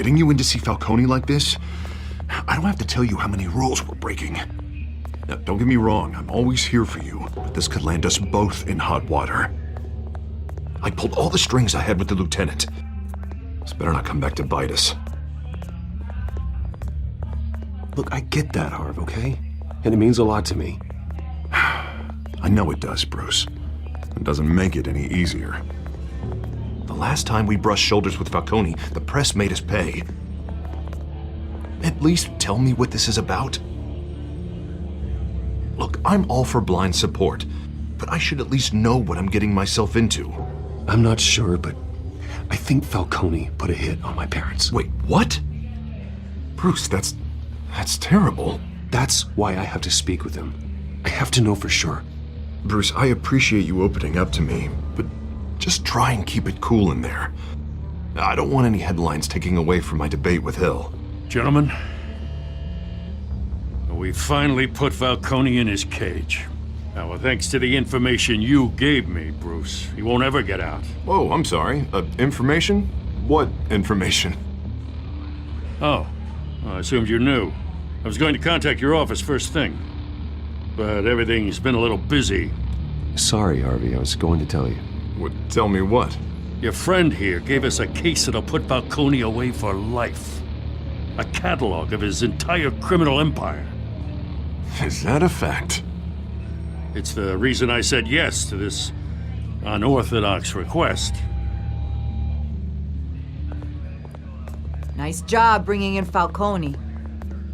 Getting you in to see Falcone like this? I don't have to tell you how many rules we're breaking. Now, don't get me wrong, I'm always here for you, but this could land us both in hot water. I pulled all the strings I had with the lieutenant. This better not come back to bite us. Look, I get that, Harv, okay? And it means a lot to me. I know it does, Bruce. It doesn't make it any easier. The last time we brushed shoulders with Falcone, the press made us pay. At least tell me what this is about. Look, I'm all for blind support, but I should at least know what I'm getting myself into. I'm not sure, but I think Falcone put a hit on my parents. Wait, what? Bruce, that's terrible. That's why I have to speak with him. I have to know for sure. Bruce, I appreciate you opening up to me, but just try and keep it cool in there. I don't want any headlines taking away from my debate with Hill. Gentlemen, we finally put Falcone in his cage. Now, thanks to the information you gave me, Bruce, he won't ever get out. Whoa, I'm sorry. Information? What information? Oh, I assumed you knew. I was going to contact your office first thing, but everything's been a little busy. Sorry, Harvey, I was going to tell you. Tell me what? Your friend here gave us a case that'll put Falcone away for life. A catalog of his entire criminal empire. Is that a fact? It's the reason I said yes to this unorthodox request. Nice job bringing in Falcone.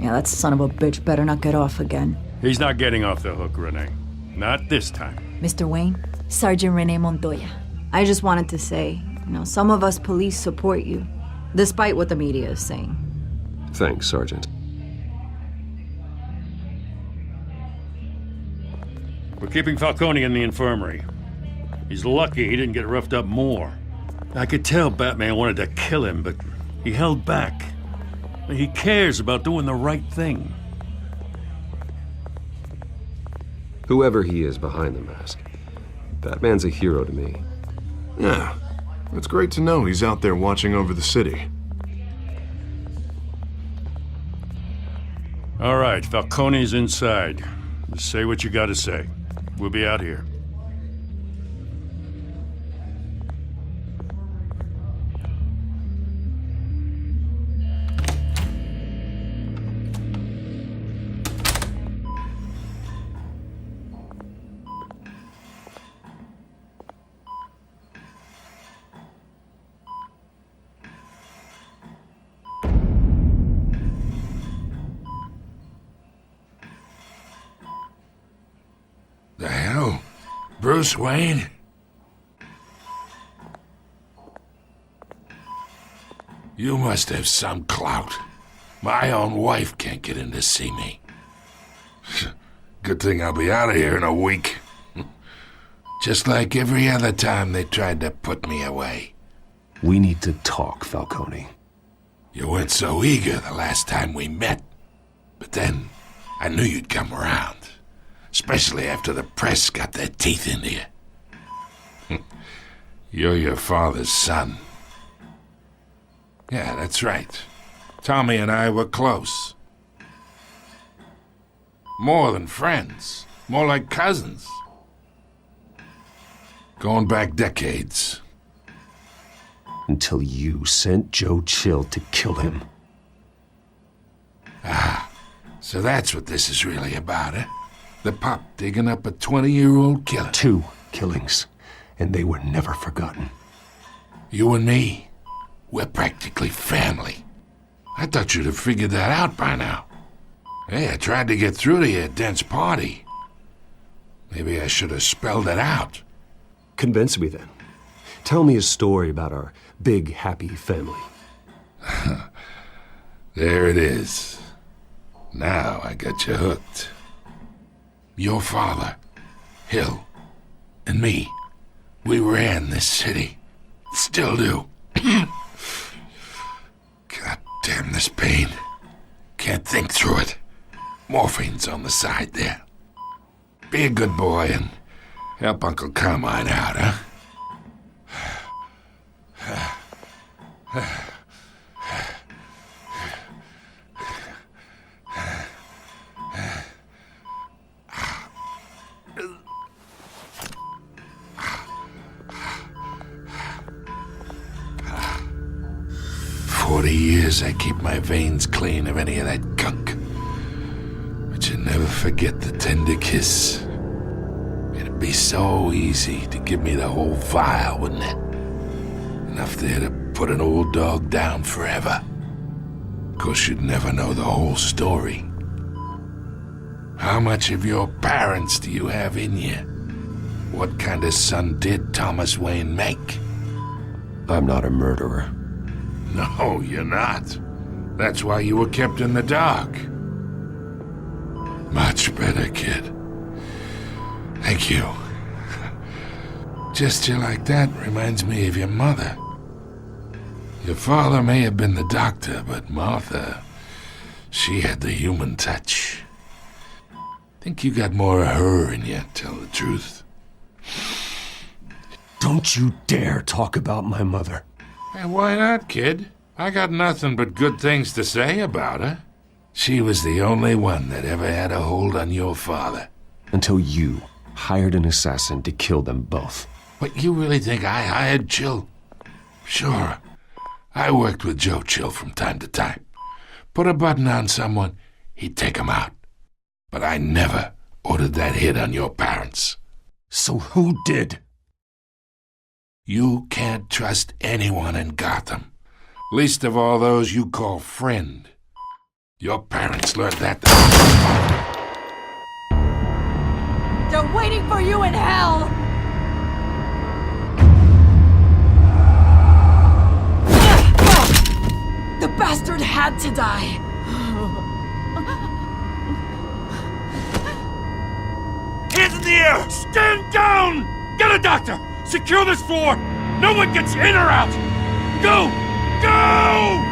Yeah, that son of a bitch better not get off again. He's not getting off the hook, Renee. Not this time. Mr. Wayne, Sergeant Renee Montoya. I just wanted to say, some of us police support you, despite what the media is saying. Thanks, Sergeant. We're keeping Falcone in the infirmary. He's lucky he didn't get roughed up more. I could tell Batman wanted to kill him, but he held back. He cares about doing the right thing. Whoever he is behind the mask, Batman's a hero to me. Yeah, it's great to know he's out there watching over the city. All right, Falcone's inside. Just say what you gotta say. We'll be out here. The hell? Bruce Wayne? You must have some clout. My own wife can't get in to see me. Good thing I'll be out of here in a week. Just like every other time they tried to put me away. We need to talk, Falcone. You weren't so eager the last time we met. But then, I knew you'd come around. Especially after the press got their teeth into you. You're your father's son. Yeah, that's right. Tommy and I were close. More than friends. More like cousins. Going back decades. Until you sent Joe Chill to kill him. Ah, so that's what this is really about, eh? The pup digging up a 20-year-old killer. 2 killings, and they were never forgotten. You and me, we're practically family. I thought you'd have figured that out by now. Hey, I tried to get through to you at Dent's party. Maybe I should have spelled it out. Convince me then. Tell me a story about our big, happy family. There it is. Now I got you hooked. Your father, Hill, and me, we ran this city. Still do. God damn this pain. Can't think through it. Morphine's on the side there. Be a good boy and help Uncle Carmine out, huh? 40 years I keep my veins clean of any of that gunk. But you never forget the tender kiss. It'd be so easy to give me the whole vial, wouldn't it? Enough there to put an old dog down forever. Of course, you'd never know the whole story. How much of your parents do you have in you? What kind of son did Thomas Wayne make? I'm not a murderer. No, you're not. That's why you were kept in the dark. Much better, kid. Thank you. Gesture like that reminds me of your mother. Your father may have been the doctor, but Martha, she had the human touch. Think you got more of her in you, tell the truth. Don't you dare talk about my mother. Hey, why not, kid? I got nothing but good things to say about her. She was the only one that ever had a hold on your father. Until you hired an assassin to kill them both. What, you really think I hired Chill? Sure. I worked with Joe Chill from time to time. Put a button on someone, he'd take him out. But I never ordered that hit on your parents. So who did? You can't trust anyone in Gotham. Least of all those you call friend. Your parents learned that. They're waiting for you in hell! The bastard had to die! Hands in the air! Stand down! Get a doctor! Secure this floor! No one gets in or out! Go! Go!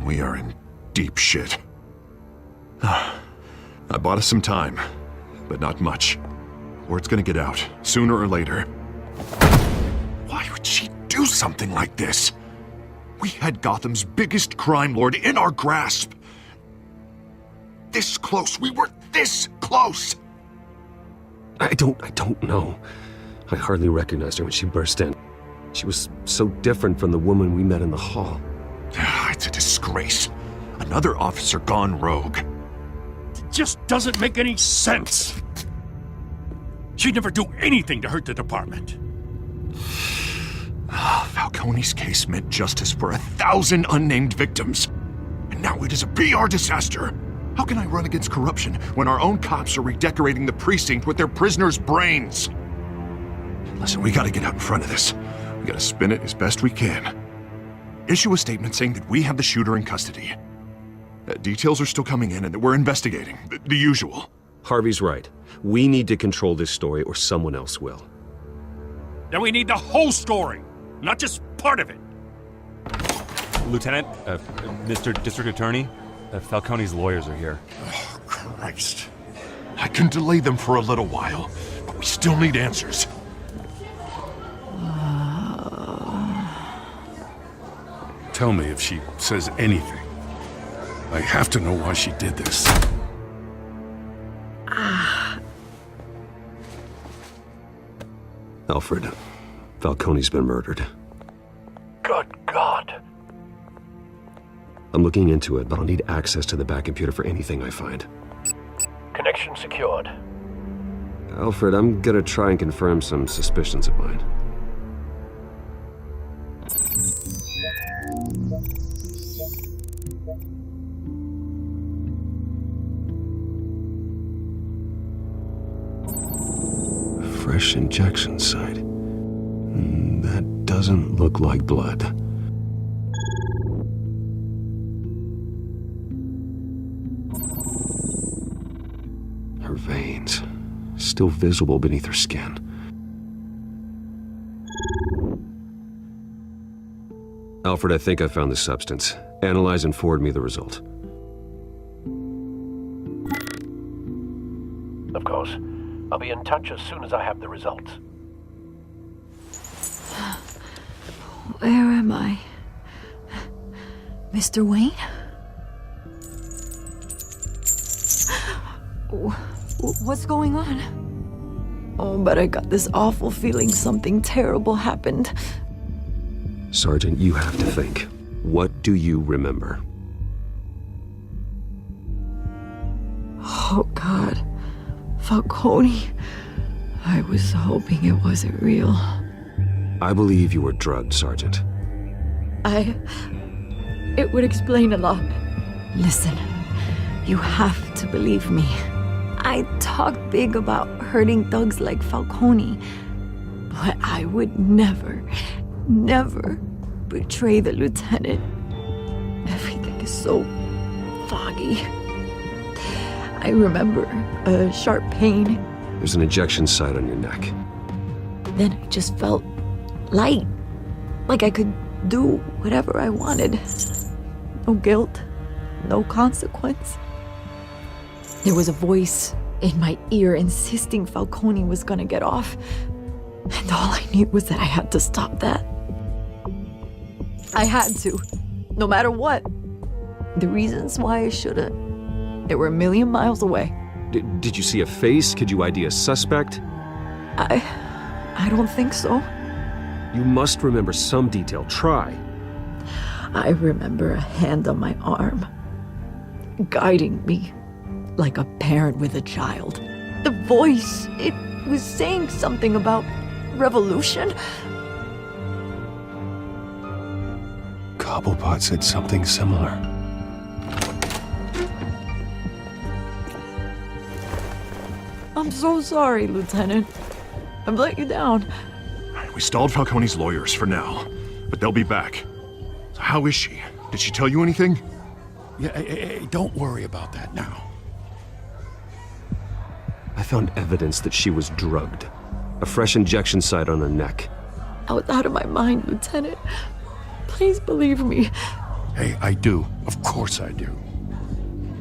We are in deep shit. I bought us some time, but not much. Word's gonna get out, sooner or later. Why would she do something like this? We had Gotham's biggest crime lord in our grasp. This close, we were this close! I don't know. I hardly recognized her when she burst in. She was so different from the woman we met in the hall. It's a disgrace. Another officer gone rogue. It just doesn't make any sense. She'd never do anything to hurt the department. Falcone's case meant justice for 1,000 unnamed victims. And now it is a PR disaster. How can I run against corruption when our own cops are redecorating the precinct with their prisoners' brains? Listen, we gotta get out in front of this. We gotta spin it as best we can. Issue a statement saying that we have the shooter in custody. Details are still coming in and that we're investigating. The usual. Harvey's right. We need to control this story or someone else will. Then we need the whole story, not just part of it. Lieutenant, Mr. District Attorney, Falcone's lawyers are here. Oh, Christ. I can delay them for a little while, but we still need answers. Tell me if she says anything. I have to know why she did this. Alfred, Falcone's been murdered. Good God. I'm looking into it, but I'll need access to the back computer for anything I find. Connection secured. Alfred, I'm gonna try and confirm some suspicions of mine. Fresh injection site. That doesn't look like blood. Her veins, still visible beneath her skin. Alfred, I think I found the substance. Analyze and forward me the result. Of course. I'll be in touch as soon as I have the results. Where am I? Mr. Wayne? What's going on? Oh, but I got this awful feeling something terrible happened. Sergeant, you have to think. What do you remember? Oh, God. Falcone. I was hoping it wasn't real. I believe you were drugged, Sergeant. It would explain a lot. Listen, you have to believe me. I talk big about hurting thugs like Falcone, but I would never betray the lieutenant. Everything is so foggy. I remember a sharp pain. There's an injection site on your neck. Then I just felt light, like I could do whatever I wanted. No guilt, no consequence. There was a voice in my ear insisting Falcone was gonna get off. And all I knew was that I had to stop that. I had to, no matter what. The reasons why I shouldn't, they were a million miles away. Did you see a face? Could you ID a suspect? I don't think so. You must remember some detail. Try. I remember a hand on my arm, guiding me like a parent with a child. The voice, it was saying something about revolution. Cobblepot said something similar. I'm so sorry, Lieutenant. I've let you down. We stalled Falcone's lawyers for now, but they'll be back. So how is she? Did she tell you anything? Yeah, hey, don't worry about that now. I found evidence that she was drugged. A fresh injection site on her neck. I was out of my mind, Lieutenant. Please believe me. Hey, I do. Of course I do.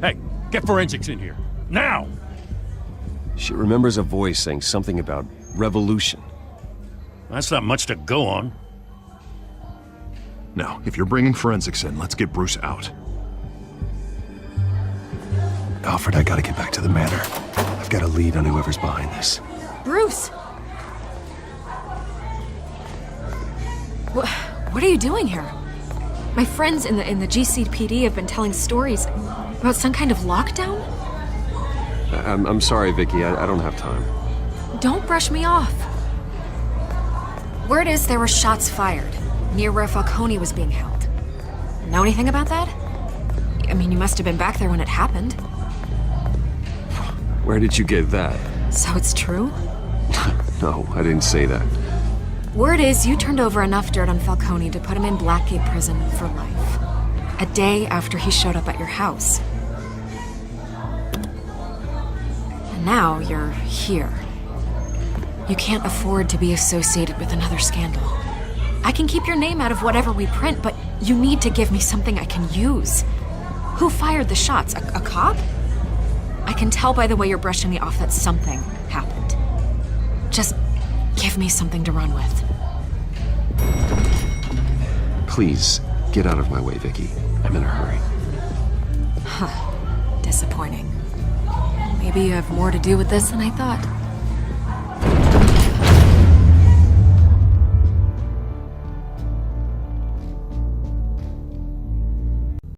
Hey, get forensics in here. Now! She remembers a voice saying something about revolution. That's not much to go on. Now, if you're bringing forensics in, let's get Bruce out. Alfred, I gotta get back to the manor. I've got a lead on whoever's behind this. Bruce! What are you doing here? My friends in the GCPD have been telling stories about some kind of lockdown? I'm sorry, Vicky. I don't have time. Don't brush me off. Word is there were shots fired near where Falcone was being held. Know anything about that? I mean, you must have been back there when it happened. Where did you get that? So it's true? No, I didn't say that. Word is you turned over enough dirt on Falcone to put him in Blackgate Prison for life. A day after he showed up at your house. And now you're here. You can't afford to be associated with another scandal. I can keep your name out of whatever we print, but you need to give me something I can use. Who fired the shots? A cop? I can tell by the way you're brushing me off that something happened. Just give me something to run with. Please, get out of my way, Vicky. I'm in a hurry. Disappointing. Maybe you have more to do with this than I thought.